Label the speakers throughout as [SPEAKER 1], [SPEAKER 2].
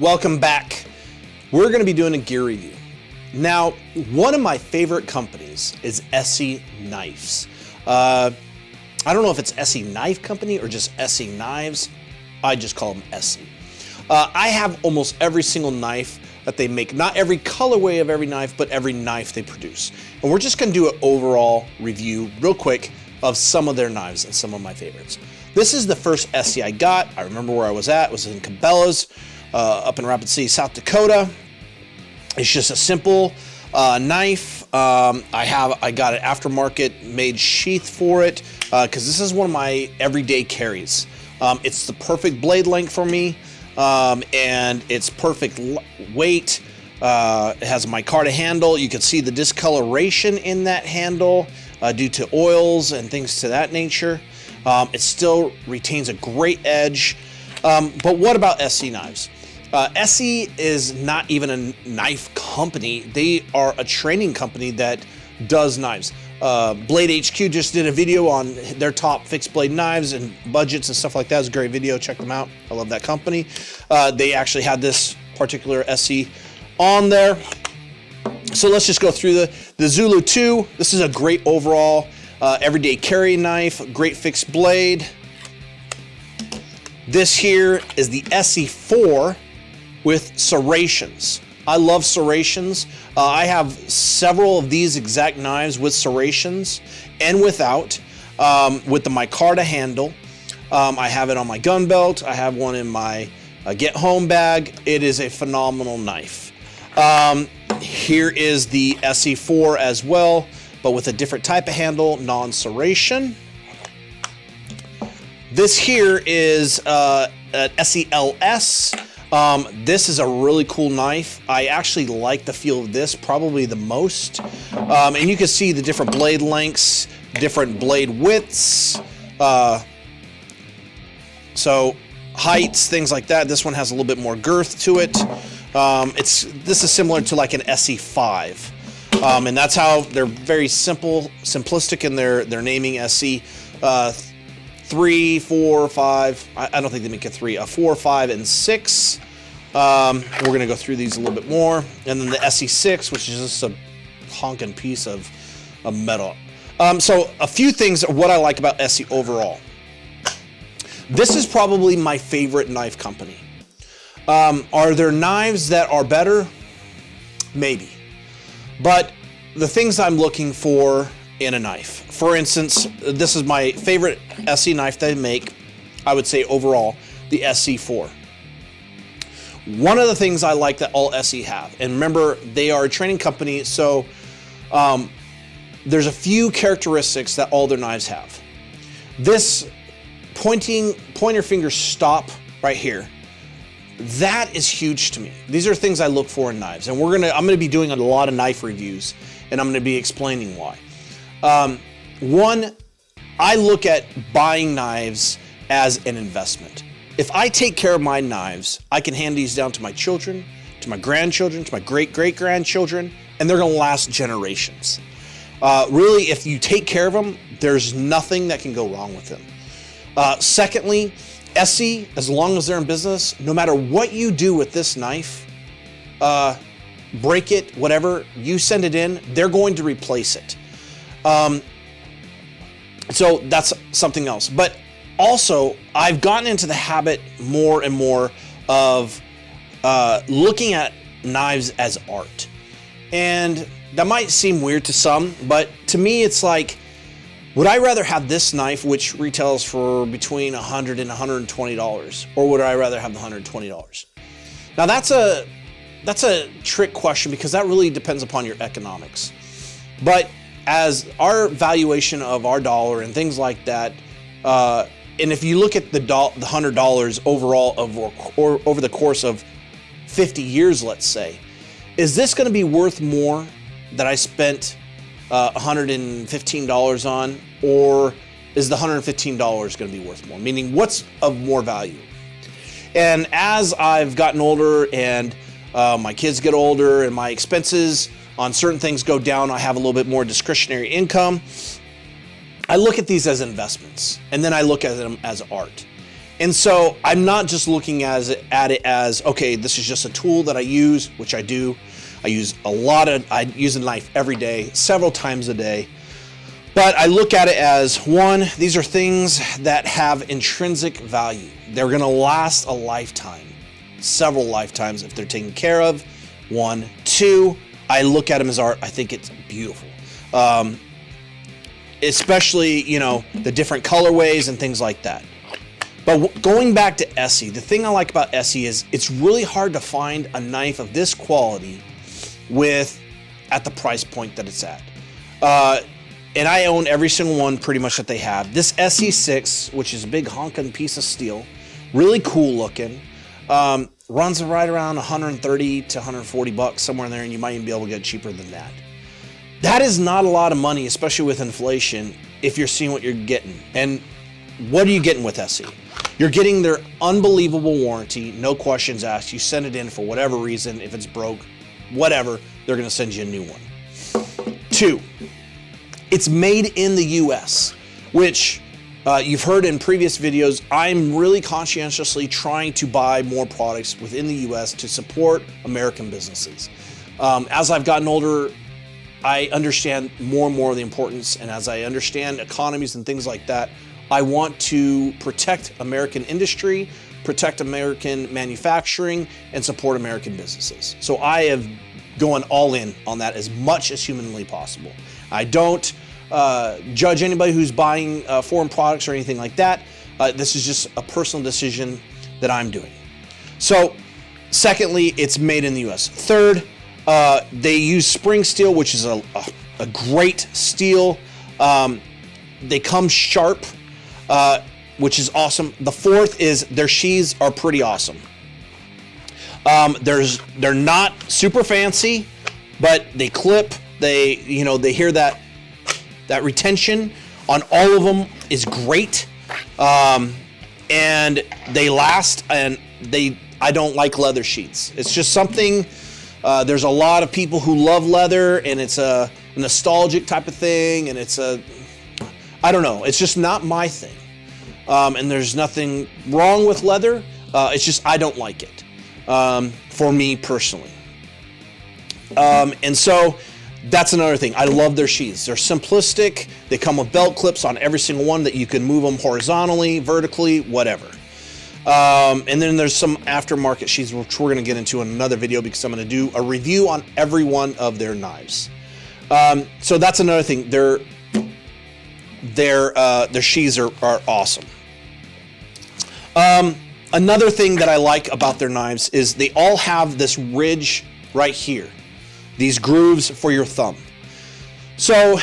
[SPEAKER 1] Welcome back. We're going to be doing a gear review. Now, one of my favorite companies is ESEE Knives. I don't know if it's ESEE Knife Company or just ESEE Knives. I just call them ESEE. I have almost every single knife that they make. Not every colorway of every knife, but every knife they produce. And we're just going to do an overall review real quick of some of their knives and some of my favorites. This is the first ESEE I got. I remember where I was at. It was in Cabela's up in Rapid City, South Dakota. It's just a simple knife. I got an aftermarket made sheath for it because this is one of my everyday carries. It's the perfect blade length for me, and it's perfect weight. It has a micarta handle. You can see the discoloration in that handle due to oils and things to that nature. It still retains a great edge. But what about ESEE Knives? ESEE is not even a knife company. They are a training company that does knives. Blade HQ just did a video on their top fixed blade knives and budgets and stuff like that. It's a great video. Check them out. I love that company. They actually had this particular ESEE on there. So let's just go through the Zulu 2. This is a great overall everyday carry knife, great fixed blade. This here is the ESEE 4 with serrations. I love serrations. I have several of these exact knives with serrations and without, with the micarta handle. I have it on my gun belt. I have one in my get home bag. It is a phenomenal knife. Here is the ESEE 4 as well, but with a different type of handle, non-serration. This here is an ESEE LS. This is a really cool knife. I actually like the feel of this probably the most. And you can see the different blade lengths, different blade widths. So heights, things like that. This one has a little bit more girth to it. This is similar to like an ESEE 5. And that's how they're very simplistic in their naming. ESEE 3, 4, 5. I don't think they make a 3. 4, 5, and 6. We're gonna go through these a little bit more, and then the ESEE 6, which is just a honking piece of metal. So a few things of what I like about ESEE overall. This is probably my favorite knife company. Are there knives that are better? Maybe. But the things I'm looking for in a knife. For instance, this is my favorite ESEE knife they make, I would say overall, the ESEE 4. One of the things I like that all ESEE have, and remember, they are a training company, so there's a few characteristics that all their knives have. This pointer finger stop right here, that is huge to me. These are things I look for in knives, and I'm gonna be doing a lot of knife reviews, and I'm gonna be explaining why. One, I look at buying knives as an investment. If I take care of my knives, I can hand these down to my children, to my grandchildren, to my great-great-grandchildren, and they're gonna last generations. Really, if you take care of them, there's nothing that can go wrong with them. Secondly, ESEE, as long as they're in business, no matter what you do with this knife, break it, whatever, you send it in, they're going to replace it. So that's something else. But also, I've gotten into the habit more and more of looking at knives as art. And that might seem weird to some, but to me it's like, would I rather have this knife, which retails for between $100 and $120, or would I rather have the $120? Now that's a trick question because that really depends upon your economics. But as our valuation of our dollar and things like that, and if you look at the $100 overall over the course of 50 years, let's say, is this going to be worth more that I spent $115 on, or is the $115 going to be worth more? Meaning, what's of more value? And as I've gotten older and my kids get older and my expenses on certain things go down, I have a little bit more discretionary income, I look at these as investments, and then I look at them as art. And so I'm not just looking at it as, okay, this is just a tool that I use, which I do. I use a knife every day, several times a day. But I look at it as, one, these are things that have intrinsic value. They're gonna last a lifetime, several lifetimes if they're taken care of. One. Two, I look at them as art. I think it's beautiful. Especially, you know, the different colorways and things like that. But going back to ESEE, the thing I like about ESEE is it's really hard to find a knife of this quality at the price point that it's at. And I own every single one pretty much that they have. This ESEE 6, which is a big honking piece of steel, really cool looking, runs right around 130 to 140 bucks, somewhere in there, and you might even be able to get it cheaper than that. That is not a lot of money, especially with inflation, if you're seeing what you're getting. And what are you getting with ESEE? You're getting their unbelievable warranty, no questions asked. You send it in for whatever reason, if it's broke, whatever, they're gonna send you a new one. Two, it's made in the US, which you've heard in previous videos. I'm really conscientiously trying to buy more products within the US to support American businesses. As I've gotten older, I understand more and more of the importance, and as I understand economies and things like that, I want to protect American industry, protect American manufacturing, and support American businesses. So I have gone all in on that as much as humanly possible. I don't judge anybody who's buying foreign products or anything like that. This is just a personal decision that I'm doing. So, secondly, it's made in the US. Third, they use spring steel, which is a great steel. They come sharp, which is awesome. The fourth is their sheaths are pretty awesome. They're not super fancy, but they clip. They hear that retention on all of them is great, and they last. And I don't like leather sheaths. It's just something. There's a lot of people who love leather, and it's a nostalgic type of thing, and I don't know. It's just not my thing. And there's nothing wrong with leather. It's just I don't like it, for me personally. And so that's another thing. I love their sheaths. They're simplistic. They come with belt clips on every single one that you can move them horizontally, vertically, whatever. And then there's some aftermarket sheaths, which we're going to get into in another video because I'm going to do a review on every one of their knives. So that's another thing. Their sheaths are awesome. Another thing that I like about their knives is they all have this ridge right here, these grooves for your thumb. So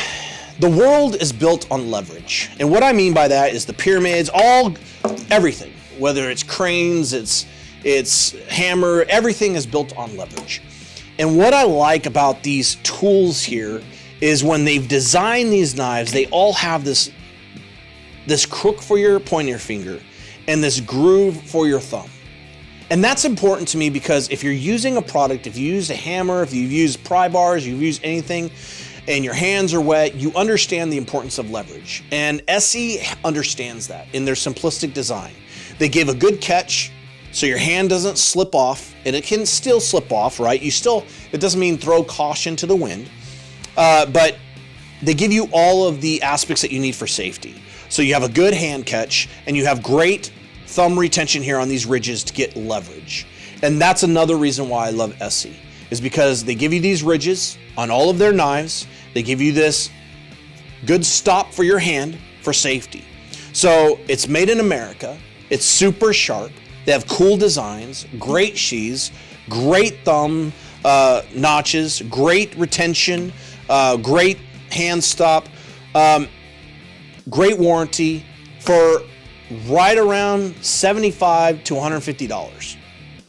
[SPEAKER 1] the world is built on leverage, and what I mean by that is the pyramids, everything, whether it's cranes, it's hammer, everything is built on leverage. And what I like about these tools here is when they've designed these knives, they all have this crook for your pointer finger and this groove for your thumb. And that's important to me because if you're using a product, if you use a hammer, if you've used pry bars, you've used anything, and your hands are wet, you understand the importance of leverage. And ESEE understands that in their simplistic design. They give a good catch so your hand doesn't slip off, and it can still slip off, right? It doesn't mean throw caution to the wind, but they give you all of the aspects that you need for safety. So you have a good hand catch, and you have great thumb retention here on these ridges to get leverage. And that's another reason why I love ESEE, is because they give you these ridges on all of their knives. They give you this good stop for your hand for safety. So it's made in America. It's super sharp. They have cool designs, great sheaths, great thumb notches, great retention, great hand stop, great warranty for right around $75 to $150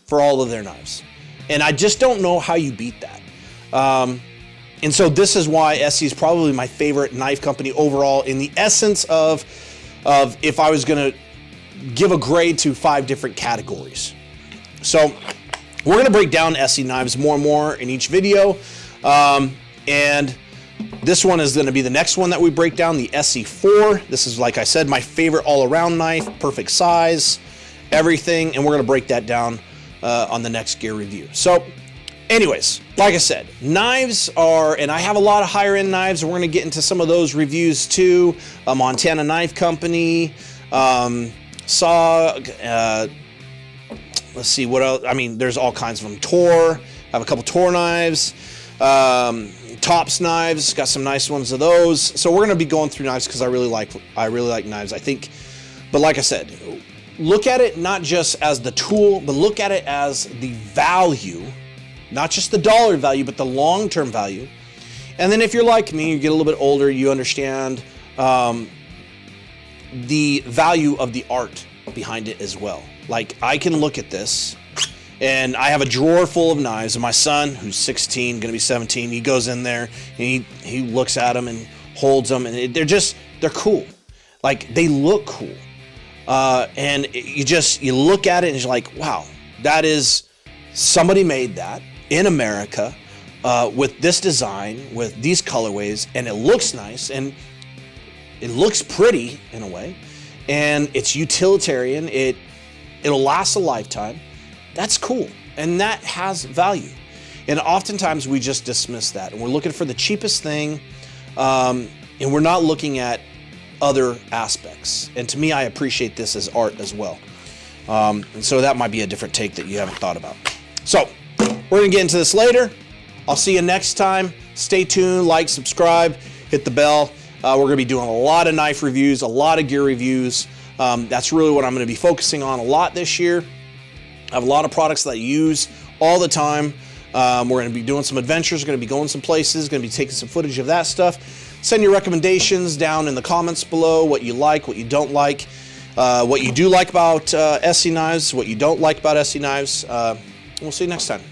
[SPEAKER 1] for all of their knives. And I just don't know how you beat that. And so this is why ESEE is probably my favorite knife company overall in the essence of if I was going to give a grade to 5 different categories. So we're going to break down ESEE knives more and more in each video. And this one is going to be the next one that we break down, the ESEE 4. This is, like I said, my favorite all-around knife, perfect size. everything, and we're going to break that down on the next gear review. So anyways, like I said, knives are, and I have a lot of higher end knives, and we're going to get into some of those reviews too. Montana Knife Company, let's see what else. I mean, there's all kinds of them. Tor, I have a couple Tor knives. Tops knives, got some nice ones of those. So we're going to be going through knives because I really like knives. I think, but like I said, look at it not just as the tool, but look at it as the value, not just the dollar value, but the long-term value. And then if you're like me, you get a little bit older, you understand the value of the art behind it as well. Like, I can look at this, and I have a drawer full of knives, and my son, who's 16, gonna be 17, he goes in there, and he looks at them and holds them, and they're cool. Like, they look cool. And you look at it and you're like, wow, that is, somebody made that in America with this design, with these colorways, and it looks nice, and it looks pretty in a way, and it's utilitarian, it'll last a lifetime. That's cool, and that has value. And oftentimes we just dismiss that, and we're looking for the cheapest thing, and we're not looking at other aspects. And to me, I appreciate this as art as well. And so that might be a different take that you haven't thought about. So we're gonna get into this later. I'll see you next time. Stay tuned, like, subscribe, hit the bell. We're gonna be doing a lot of knife reviews, a lot of gear reviews. That's really what I'm gonna be focusing on a lot this year. I have a lot of products that I use all the time. We're gonna be doing some adventures, gonna be going some places, gonna be taking some footage of that stuff. Send your recommendations down in the comments below, what you like, what you don't like, what you do like about ESEE Knives, what you don't like about ESEE Knives. We'll see you next time.